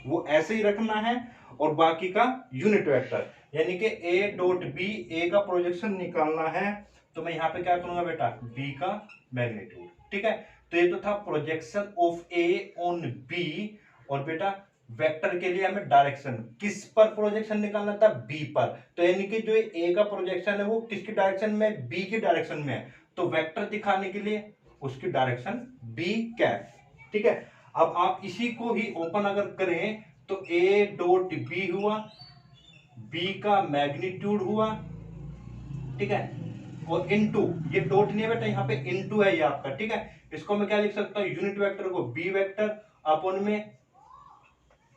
वो ऐसे ही रखना है, और बाकी का यूनिट वेक्टर, यानी कि ए डॉट बी, ए का प्रोजेक्शन निकालना है, तो मैं यहां पे क्या करूंगा बेटा, बी का मैग्नीट्यूड। ठीक है, तो ये तो था projection of A on B, और बेटा वेक्टर के लिए हमें डायरेक्शन, किस पर प्रोजेक्शन निकालना था, बी पर, तो यानी कि जो ए का प्रोजेक्शन है वो किसकी डायरेक्शन में, बी की डायरेक्शन में है, तो वेक्टर दिखाने के लिए उसकी डायरेक्शन बी कैप। ठीक है, अब आप इसी को ही ओपन अगर करें तो ए डॉट बी हुआ, बी का मैग्नीट्यूड हुआ, ठीक है, और इनटू, ये डॉट नहीं है बेटा यहाँ पे इनटू है ये आपका। ठीक है, इसको मैं क्या लिख सकता हूँ, यूनिट वेक्टर को बी वेक्टर अपॉन में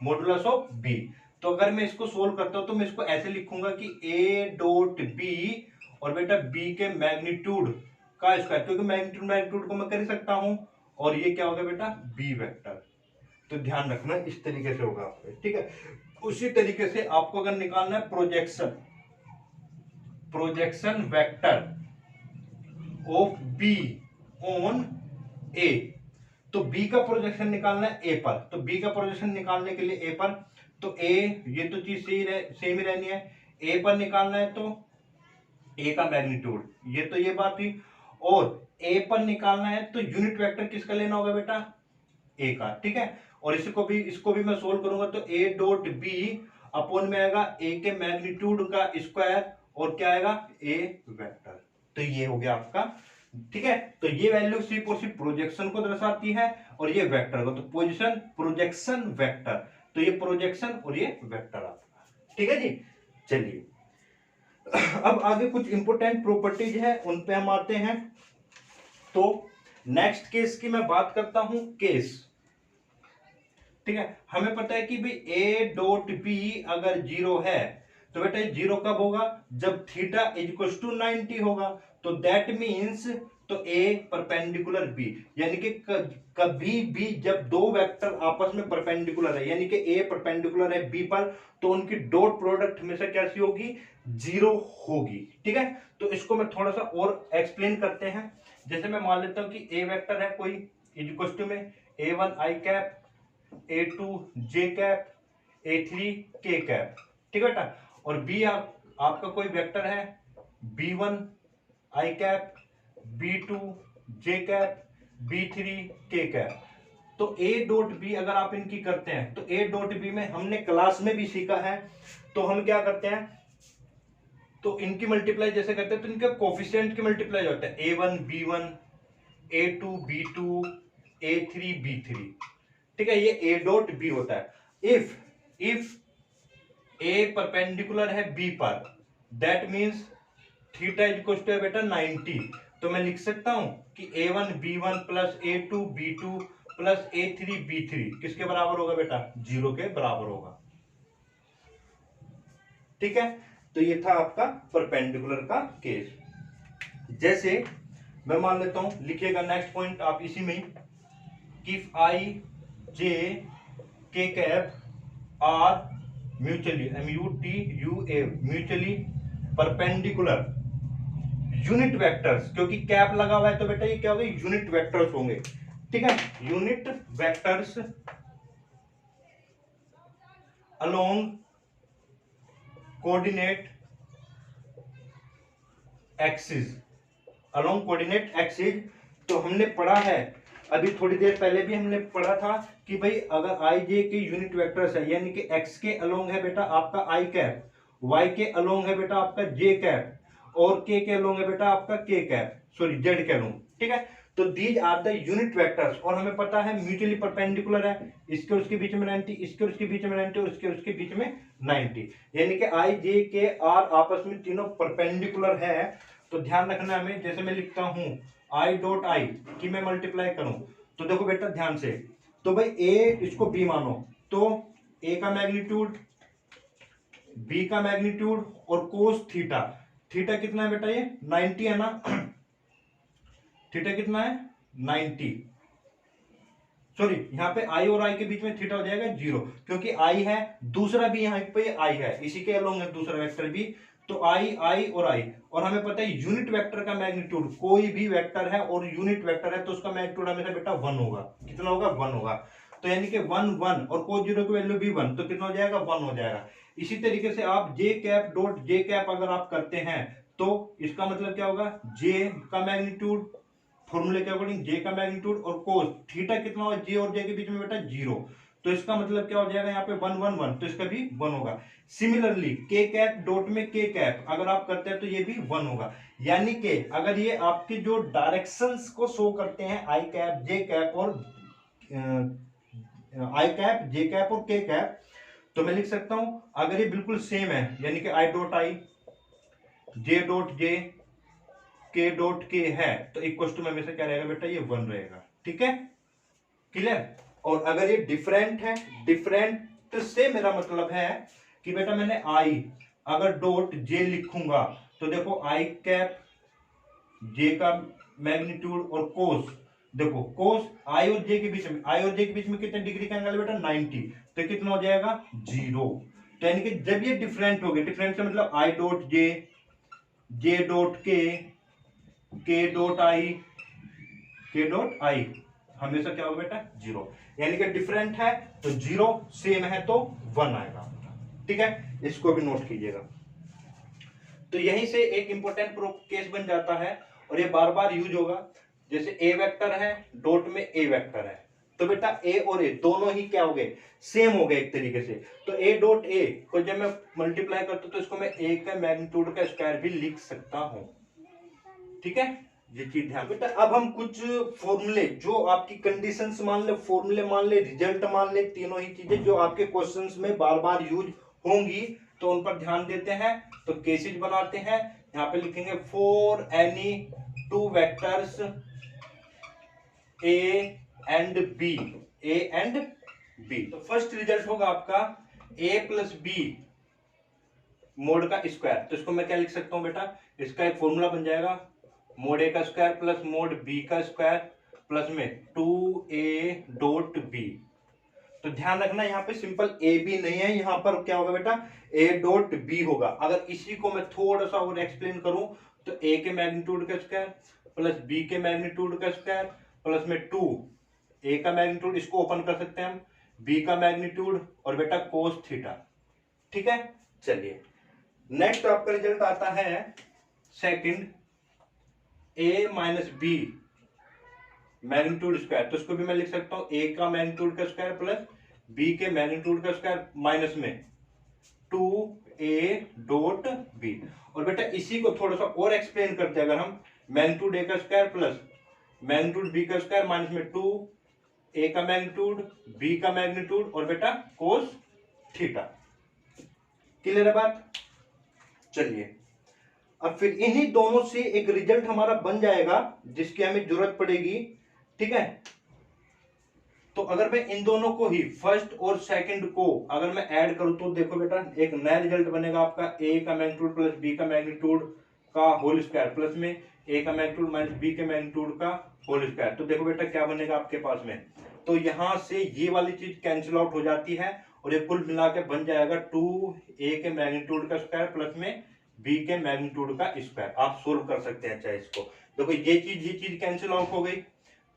मॉडुलस ऑफ बी। तो अगर मैं इसको सोल्व करता हूं तो मैं इसको ऐसे लिखूंगा कि ए डॉट बी, और बेटा बी के मैग्नीट्यूड का स्क्वायर, क्योंकि मैग्नीट्यूड मैग्नीट्यूड को मैं कर सकता हूं, और ये क्या होगा बेटा, बी वेक्टर। तो ध्यान रखना इस तरीके से होगा आपको। ठीक है, उसी तरीके से आपको अगर निकालना है projection, projection vector of B on A, तो बी का प्रोजेक्शन निकालना है ए पर, तो बी का प्रोजेक्शन निकालने के लिए ए पर, तो ए, ये तो चीज सेम ही रहनी है, ए पर निकालना है तो ए का मैग्नीट्यूड, ये तो ये बात हुई, और ए पर निकालना है तो यूनिट वेक्टर किसका लेना होगा बेटा, ए का, ठीक है। और इसको भी मैं सोल्व करूंगा तो ए डॉट बी अपॉन में आएगा ए के मैग्नीट्यूड का स्क्वायर और क्या आएगा, ए वेक्टर। तो ये हो गया आपका, ठीक है। तो ये वैल्यू सिर्फ और सिर्फ प्रोजेक्शन को दर्शाती है और ये वेक्टर को, तो पोजीशन प्रोजेक्शन वेक्टर, तो ये प्रोजेक्शन और ये वेक्टर आपका, ठीक है जी। चलिए अब आगे कुछ इंपोर्टेंट प्रॉपर्टीज है उन पे हम आते हैं। तो नेक्स्ट केस की मैं बात करता हूं, केस, ठीक है। हमें पता है कि भाई ए डॉट बी अगर 0 है तो बेटा जीरो कब होगा, जब थीटा इक्वल टू 90 होगा। तो दैट मींस तो ए परपेंडिकुलर बी, यानी कि कभी भी जब दो वेक्टर आपस में परपेंडिकुलर है, यानी कि ए परपेंडिकुलर है बी पर, तो उनकी डॉट प्रोडक्ट हमेशा कैसी होगी, 0 होगी, ठीक है। तो इसको मैं थोड़ा सा और एक्सप्लेन करते हैं। जैसे मैं मान लेता हूं कि ए वेक्टर है कोई इक्वल टू में A1 आई कैप, A2 जे कैप, A3 के कैप, ठीक है बेटा। और बी आपका कोई वेक्टर है B1 आई कैप, B2 जे कैप, B3 के कैप। तो A डॉट बी अगर आप इनकी करते हैं तो A डॉट बी में हमने क्लास में भी सीखा है, तो हम क्या करते हैं, तो इनकी मल्टीप्लाई जैसे करते हैं तो इनके कोफिशिएंट की मल्टीप्लाई होता है A1 B1, A2 B2, A3 B3, ठीक है। ये A डॉट बी होता है। इफ A परपेंडिकुलर है B पर, that means theta equal to है बेटा 90। तो मैं लिख सकता हूं कि A1 B1 plus A2 B2 plus A3 B3 किसके बराबर होगा बेटा, 0 के बराबर होगा, ठीक है। तो ये था आपका परपेंडिकुलर का केस। जैसे मैं मान लेता हूं, लिखिएगा नेक्स्ट पॉइंट आप इसी में, if I J K cap are mutually MUTUA mutually perpendicular unit vectors, क्योंकि कैप लगा हुआ है तो बेटा ये क्या होगा, यूनिट वेक्टर्स होंगे, ठीक है। Unit vectors along coordinate axis, along coordinate axis. तो हमने पढ़ा है अभी थोड़ी देर पहले भी हमने पढ़ा था कि भाई अगर आई जे के यूनिट वेक्टर्स है, यानी कि एक्स के अलोंग है बेटा आपका आई कैप, वाई के अलोंग है बेटा आपका जे कैप, और के अलोंग है बेटा आपका के कैप, सॉरी जेड के अलोंग, ठीक है। तो these are the unit vectors, और हमें पता है म्यूचुअली परपेंडिकुलर है, इसके उसके बीच में 90, इसके उसके बीच में 90 और इसके उसके बीच में 90, यानी कि आई जे के आर आपस में तीनों परपेंडिकुलर है। तो ध्यान रखना हमें, जैसे मैं लिखता हूं आई डॉट आई की मैं मल्टीप्लाई करूं, तो देखो बेटा ध्यान से, तो भाई ए इसको बी मानो, तो ए का मैग्नीट्यूड, बी का मैग्नीट्यूड और कोस थीटा, थीटा कितना है बेटा, ये 90 है ना, थीटा कितना है 90, सॉरी यहाँ पे आई और आई के बीच में थीटा हो जाएगा 0, क्योंकि आई है, दूसरा भी यहाँ पे आई है, इसी के अलोंग है दूसरा वेक्टर भी, तो आई आई और आई। और हमें पता है यूनिट वेक्टर का मैग्नीट्यूड, कोई भी वेक्टर है और यूनिट वेक्टर है तो उसका मैग्नीट्यूड हमेशा बेटा 1 होगा, कितना होगा, 1 होगा। तो यानी कि 1 1 और कोस 0 की वैल्यू भी 1, तो कितना हो जाएगा, 1 हो जाएगा। इसी तरीके से आप जे कैप डॉट जे कैप अगर आप करते हैं तो इसका मतलब क्या होगा, जे का मैग्नीट्यूड फॉर्मूले के अकॉर्डिंग जे का मैग्नीट्यूड और कोस थीटा कितना होगा, जे और जे के बीच में बेटा 0, तो इसका मतलब क्या हो जाएगा यहाँ पे 1 1 1, तो इसका भी 1 होगा। सिमिलरली के कैप डॉट में के कैप अगर आप करते हैं तो ये भी 1 होगा, यानी कि अगर ये आपके जो डायरेक्शंस को शो करते हैं आई कैप जे कैप और आई कैप जे कैप और के कैप, तो मैं लिख सकता हूं अगर ये बिल्कुल सेम है, यानी कि I dot I J dot J के डॉट के है, तो इक्वल टू में हमेशा क्या रहेगा बेटा, ये 1 रहेगा, ठीक है, क्लियर। और अगर ये डिफरेंट है, डिफरेंट से मेरा मतलब है कि बेटा मैंने आई अगर डॉट जे लिखूंगा तो देखो आई कैप जे का मैग्नीट्यूड और कोस, देखो कोस आई और जे के बीच में, आई और जे के बीच में कितने डिग्री का एंगल है बेटा 90, तो कितना हो जाएगा 0। तो यानी कि जब ये डिफरेंट हो गए, डिफरेंट से मतलब I dot J, J dot के डॉट आई, के डॉट आई हमेशा क्या होगा बेटा 0, यानी कि डिफरेंट है तो 0, सेम है तो 1 आएगा, ठीक है। इसको भी नोट कीजिएगा। तो यहीं से एक इंपॉर्टेंट केस बन जाता है और ये बार बार यूज होगा। जैसे ए वेक्टर है, डॉट में ए वेक्टर है, तो बेटा ए और ए दोनों ही क्या हो गए, सेम हो गए एक तरीके से। तो ए डॉट ए को जब मैं मल्टीप्लाई करता हूं तो इसको मैं ए का मैग्नीट्यूड का स्क्वायर भी लिख सकता हूं। ठीक है, ये चीज ध्यान। बेटा अब हम कुछ फॉर्मूले जो आपकी कंडीशंस मान ले, फॉर्मूले मान ले, रिजल्ट मान ले, तीनों ही चीजें जो आपके क्वेश्चंस में बार बार यूज होंगी, तो उन पर ध्यान देते हैं। तो केसेज बनाते हैं, यहाँ पे लिखेंगे for any two vectors A and B, A and B. तो फर्स्ट रिजल्ट होगा आपका ए प्लस बी मोड का स्क्वायर। तो इसको मैं क्या लिख सकता हूं बेटा, इसका एक फॉर्मूला बन जाएगा, मोड ए का स्क्वायर प्लस मोड बी का स्क्वायर प्लस में 2a डॉट बी। तो ध्यान रखना यहाँ पे सिंपल ए बी नहीं है, यहाँ पर क्या होगा बेटा, ए डॉट बी होगा। अगर इसी को मैं थोड़ा सा और एक्सप्लेन करूं तो ए के मैग्नीट्यूड का स्क्वायर प्लस बी के मैग्नीट्यूड का स्क्वायर प्लस में 2 ए का मैग्नीट्यूड, इसको ओपन कर सकते हैं हम, बी का मैग्नीट्यूड और बेटा कोस थीटा। ठीक है, चलिए नेक्स्ट आपका रिजल्ट आता है second A minus B magnitude square. तो इसको भी मैं लिख सकता हूं ए का मैग्नीट्यूड का स्क्वायर प्लस बी के मैग्नीट्यूड का स्क्वायर माइनस में 2a डॉट बी। और बेटा इसी को थोड़ा सा और एक्सप्लेन करते हैं, अगर हम मैग्नीट्यूड ए का स्क्वायर प्लस मैग्नीट्यूड बी का स्क्वायर माइनस में 2 ए का मैग्नीट्यूड बी का मैग्नीट्यूड और बेटा कोस थीटा। क्लियर है बात? चलिए अब फिर इन्हीं दोनों से एक रिजल्ट हमारा बन जाएगा जिसकी हमें जरूरत पड़ेगी। ठीक है, तो अगर मैं इन दोनों को ही फर्स्ट और सेकंड को अगर मैं ऐड करूं तो देखो बेटा एक नया रिजल्ट बनेगा आपका, ए का मैग्नीट्यूड प्लस बी का मैग्नीट्यूड का होल स्क्वायर प्लस में ए का मैग्नीट्यूड माइनस बी के मैग्नीट्यूड का होल स्क्वायर। तो देखो बेटा क्या बनेगा आपके पास में, तो यहां से ये वाली चीज कैंसिल आउट हो जाती है और ये कुल मिला के बन जाएगा 2a के मैग्नीट्यूड का स्क्वायर प्लस में b के मैग्नीट्यूड का स्क्वायर। आप सोल्व कर सकते हैं चाहे इसको, देखो ये चीज कैंसिल आउट हो गई,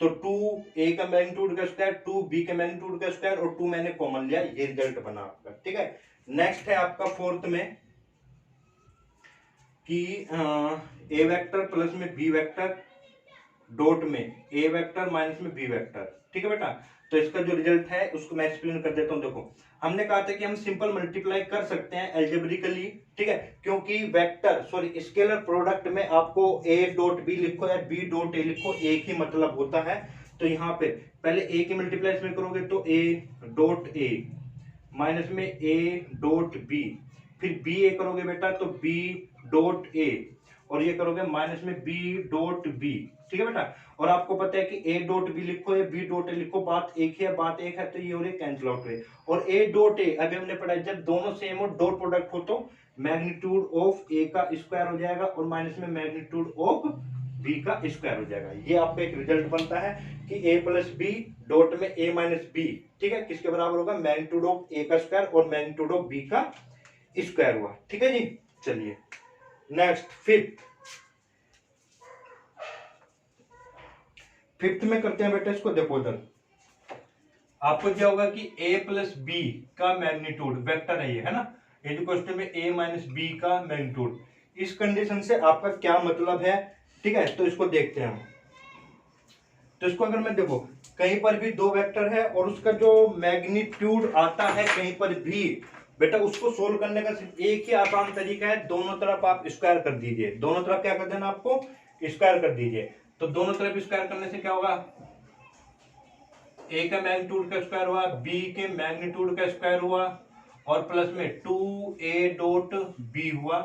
तो 2a का मैग्नीट्यूड का स्क्वायर 2b के मैग्नीट्यूड का स्क्वायर और 2 मैंने कॉमन लिया, ये रिजल्ट बना आपका। ठीक है, नेक्स्ट है आपका फोर्थ में कि a वेक्टर प्लस में b वेक्टर डॉट में a वेक्टर माइनस में b वेक्टर। ठीक है बेटा, तो इसका जो रिजल्ट है उसको मैं एक्सप्लेन कर देता हूं। देखो हमने कहा था कि हम सिंपल मल्टीप्लाई कर सकते हैं एल्जेब्रिकली, ठीक है, क्योंकि वेक्टर सॉरी स्केलर प्रोडक्ट में आपको a डॉट बी लिखो या b डॉट ए लिखो एक ही मतलब होता है। तो यहाँ पे पहले a की मल्टीप्लाई इसमें करोगे तो a डॉट ए माइनस में a डॉट बी, फिर b ए करोगे बेटा तो b डॉट ए और ये करोगे माइनस में b डॉट बी। ठीक है बेटा, और आपको पता है कि a डॉट बी लिखो या b डॉट ए लिखो, बात एक ही है, बात एक है, तो ये और ये कैंसिल आउट हुए। और a डॉट ए अभी हमने पढ़ा है जब दोनों सेम हो डॉट प्रोडक्ट हो तो मैग्नीट्यूड ऑफ a का स्क्वायर हो जाएगा और माइनस में मैग्नीट्यूड ऑफ b का स्क्वायर हो जाएगा। ये आपका एक रिजल्ट बनता है कि a प्लस बी डॉट में a माइनस बी, ठीक है, किसके बराबर होगा, मैग्नीट्यूड ऑफ a का स्क्वायर और मैग्नीट्यूड ऑफ b का स्क्वायर हुआ। ठीक है जी, चलिए नेक्स्ट फिफ्थ में करते हैं बेटा इसको। देखो इधर आपको क्या होगा कि a प्लस बी का मैग्नीट्यूड वेक्टर है ये, है ना, ये जो क्वेश्चन में a माइनस बी का मैग्नीट्यूड, इस कंडीशन से आपका क्या मतलब है। ठीक है, तो इसको देखते हैं हम। तो इसको अगर मैं देखो कहीं पर भी दो वेक्टर है और उसका जो मैग्नीट्यूड आता है कहीं पर भी, बेटा उसको सोल्व करने का सिर्फ एक ही आसान तरीका है, दोनों तरफ आप स्क्वायर कर दीजिए। दोनों तरफ क्या कर देना, आपको स्क्वायर कर दीजिए। तो दोनों तरफ स्क्वायर करने से क्या होगा, a का मैग्नीट्यूड का स्क्वायर हुआ, b के मैग्नीट्यूड का स्क्वायर हुआ और प्लस में 2a डॉट b हुआ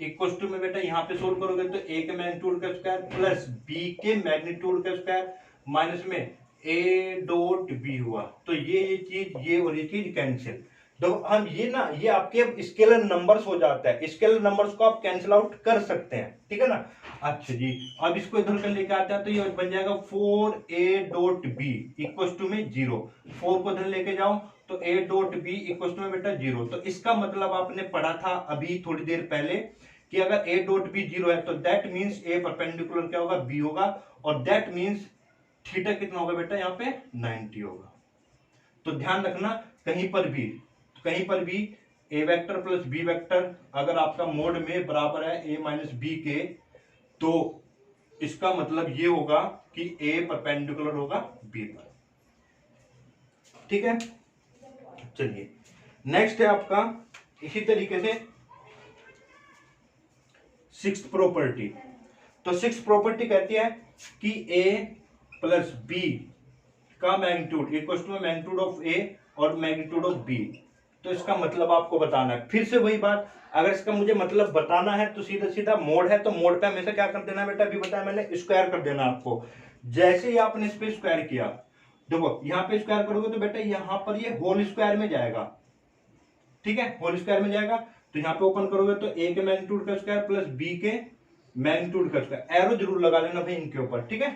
इक्वल टू में बेटा यहाँ पे सोल्व करोगे तो a के मैग्नीट्यूड का स्क्वायर प्लस b के मैग्नीट्यूड का स्क्वायर माइनस में a डॉट b हुआ। तो ये चीज ये और ये चीज कैंसिल। तो हम ये ना, ये आपके अब स्केलर नंबर्स हो जाता है, स्केलर नंबर्स को आप कैंसिल आउट कर सकते हैं। ठीक है ना, अच्छा जी, अब इसको इधर कर लेके आते हैं तो ये बन जाएगा 4a dot B equal to में 0। 4 को इधर लेके जाओ तो a dot B equal to में बेटा 0। तो इसका मतलब आपने पढ़ा था अभी थोड़ी देर पहले कि अगर a डॉट बी 0 है तो दैट मीन्स a परपेंडिकुलर क्या होगा, b होगा, और दैट मीन्स थीटा कितना होगा बेटा, यहाँ पे 90 होगा। तो ध्यान रखना कहीं पर भी ए वेक्टर प्लस बी वेक्टर अगर आपका मोड में बराबर है ए माइनस बी के, तो इसका मतलब ये होगा कि ए परपेंडिकुलर होगा बी पर। ठीक है, चलिए नेक्स्ट है आपका इसी तरीके से सिक्स्थ प्रॉपर्टी। तो सिक्स्थ प्रॉपर्टी कहती है कि ए प्लस बी का magnitude equal to magnitude of A और मैग्नीट्यूड ऑफ बी। तो इसका मतलब आपको बताना है। फिर से वही बात, अगर इसका मुझे मतलब बताना है तो सीधा सीधा मोड है, तो मोड पे हमेशा क्या कर देना है बेटा, अभी बताया मैंने, स्क्वायर कर देना आपको। जैसे ही आपने इस पे स्क्वायर किया, देखो यहाँ पे स्क्वायर करोगे तो बेटा यहाँ पर ये होल स्क्वायर में जाएगा। ठीक है, होल स्क्वायर में जाएगा। तो यहाँ पे ओपन करोगे तो ए के मैग्नीट्यूड का स्क्वायर प्लस बी के मैग्नीट्यूड का स्क्वायर। एरो जरूर लगा लेना भाई इनके ऊपर। ठीक है,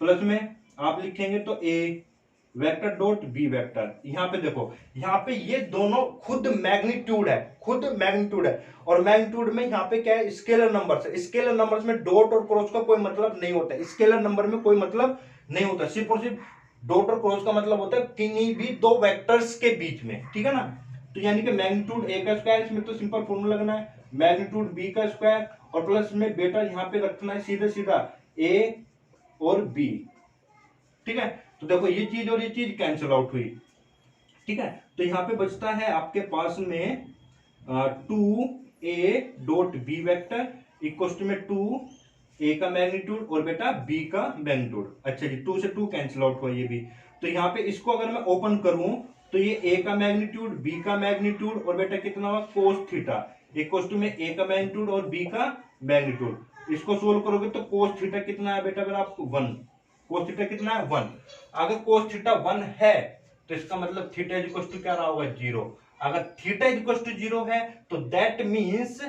प्लस में आप लिखेंगे तो ए वेक्टर डॉट बी वेक्टर। यहाँ पे देखो, यहाँ पे ये दोनों खुद मैग्नीट्यूड है, खुद मैग्नीट्यूड है। और मैग्नीट्यूड में यहाँ पे क्या है, स्केलर नंबर्स है। स्केलर नंबर्स में डॉट और क्रॉस का कोई मतलब नहीं होता है। स्केलर नंबर में कोई मतलब नहीं होता, सिर्फ और सिर्फ डॉट और क्रॉस का मतलब होता है किन्हीं भी दो वेक्टर्स के बीच में। ठीक है ना, तो यानी कि मैग्नीट्यूड ए का स्क्वायर, इसमें तो सिंपल फॉर्मूला लगना है, मैग्नीट्यूड बी का स्क्वायर और प्लस में बेटा यहाँ पे रखना है सीधा सीधा ए और बी। ठीक है, तो देखो ये चीज और ये चीज कैंसिल आउट हुई। ठीक है, तो यहाँ पे बचता है आपके पास में 2a dot B vector equal में 2a का मैग्नीट्यूड और बेटा b का मैग्नीट्यूड। अच्छा जी, 2 से 2 कैंसिल आउट हुआ ये भी। तो यहाँ पे इसको अगर मैं ओपन करूं तो ये a का मैग्नीट्यूड, b का मैग्नीट्यूड और बेटा कितना हुआ कोस थीटा इक्वल में a का मैग्नीट्यूड और b का मैग्नीट्यूड। इसको सोल्व करोगे तो कोस थीटा कितना है बेटा, अगर आपको 1, कोस थीटा कितना है 1। अगर कोस थीटा 1 है तो इसका मतलब थीटा इज इक्वल टू क्या रहा होगा 0। अगर थीटा इज इक्वल टू 0 है तो दैट मींस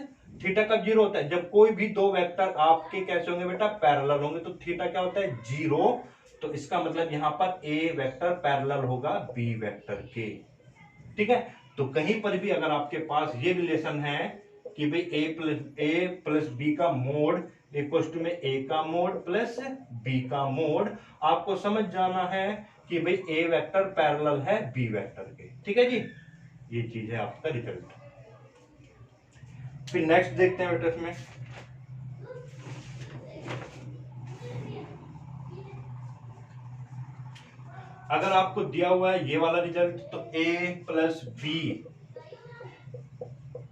थीटा कब 0 होता है, जब कोई भी दो वेक्टर आपके कैसे होंगे बेटा, पैरेलल होंगे। तो थीटा क्या होता है 0। तो इसका मतलब यहां पर ए वेक्टर पैरेलल होगा बी वेक्टर के। ठीक है, तो कहीं पर भी अगर आपके पास ये रिलेशन है कि भाई ए प्लस बी का मोड इक्वल में ए का मोड प्लस बी का मोड, आपको समझ जाना है कि भाई ए वेक्टर पैरेलल है बी वेक्टर के। ठीक है जी, ये चीज है आपका रिजल्ट। फिर नेक्स्ट देखते हैं बेटा इसमें, अगर आपको दिया हुआ है ये वाला रिजल्ट तो a प्लस बी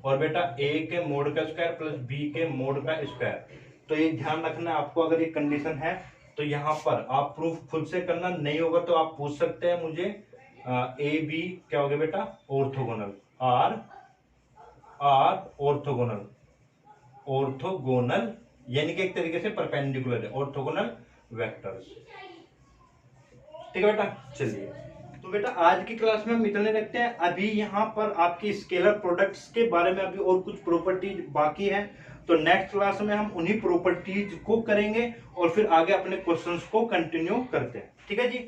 और बेटा a के मोड का स्क्वायर प्लस b के मोड का स्क्वायर। तो ये ध्यान रखना है आपको, अगर ये कंडीशन है तो यहाँ पर आप प्रूफ खुद से करना, नहीं होगा तो आप पूछ सकते हैं मुझे। ए बी क्या हो गया बेटा, ऑर्थोगोनल, आर ऑर्थोगोनल, ऑर्थोगोनल यानी कि एक तरीके से परपेंडिकुलर है, ऑर्थोगोनल वेक्टर्स। ठीक है बेटा, चलिए तो बेटा आज की क्लास में हम इतने रखते हैं। अभी यहाँ पर आपकी स्केलर प्रोडक्ट्स के बारे में अभी और कुछ प्रॉपर्टीज बाकी है, तो नेक्स्ट क्लास में हम उन्हीं प्रॉपर्टीज को करेंगे और फिर आगे अपने क्वेश्चंस को कंटिन्यू करते हैं। ठीक है जी।